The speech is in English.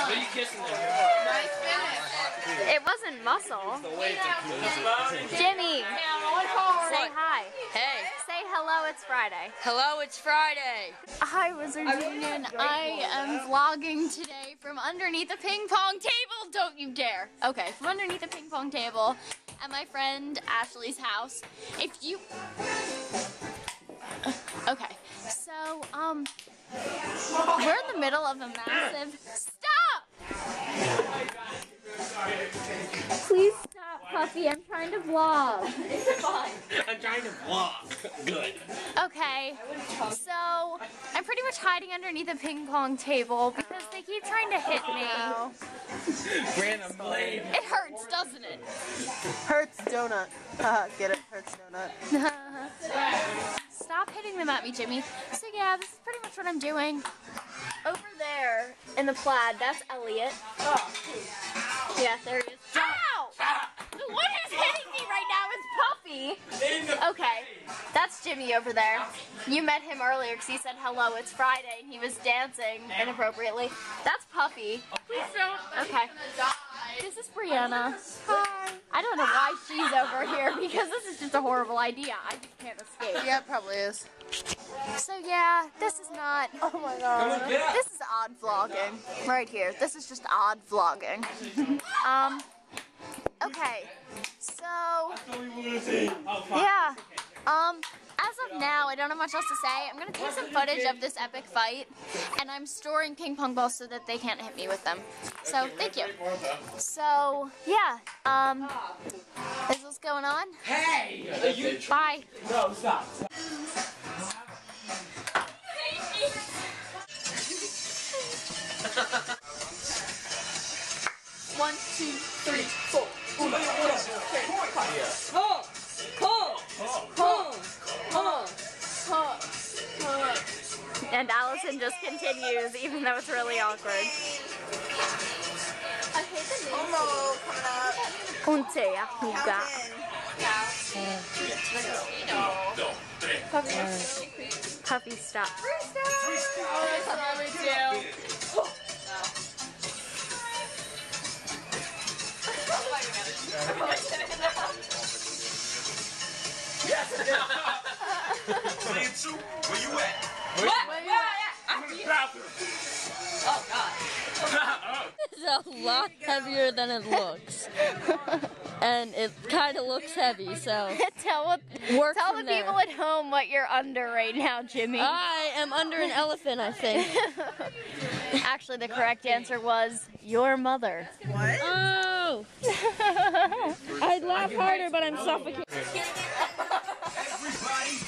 What are you kissing them? Nice finish. It wasn't muscle. Jimmy, say hi. Hey. Say hello, it's Friday. Hello, it's Friday. Hi, Wizard Union. I am vlogging today from underneath the ping pong table. Don't you dare. Okay, from underneath the ping pong table at my friend Ashley's house. If you... Okay, so, we're in the middle of a massive... Stop! Please stop, Puffy. I'm trying to vlog. It's fine. I'm trying to vlog. Good. Okay, so I'm pretty much hiding underneath a ping pong table because they keep trying to hit me. Random blade. It hurts, doesn't it? Hurts donut. Get it? Hurts donut. Stop hitting them at me, Jimmy. So yeah, this is pretty much what I'm doing. Over there in the plaid, that's Elliot. Oh. Yeah, there he is. Ow! The one who's hitting me right now is Puffy. Okay, that's Jimmy over there. You met him earlier because he said hello, it's Friday, and he was dancing inappropriately. That's Puffy. Please don't. Okay. This is Brianna. Hi. I don't know why she's over here because this is just a horrible idea. I just can't escape. Yeah, it probably is. So yeah, this is not. Oh my god. This is odd vlogging right here. This is just odd vlogging. Okay. So yeah. As of now, I don't have much else to say. I'm gonna take some footage of this epic fight, and I'm storing ping pong balls so that they can't hit me with them. So thank you. So yeah. Is this going on? Hey! Bye. No, stop. One, two, three, four. And Allison just continues, even though it's really awkward. I hate the name. Homo coming up. Unte ahuga. Puffy, stop. Where you at? What? Oh God. It's a lot heavier than it looks. And it kind of looks heavy, so Tell the there. people at home what you're under right now, Jimmy. I am under an elephant, I think. Actually, the correct answer was your mother. What? Oh! I'd laugh harder, but I'm suffocating. Everybody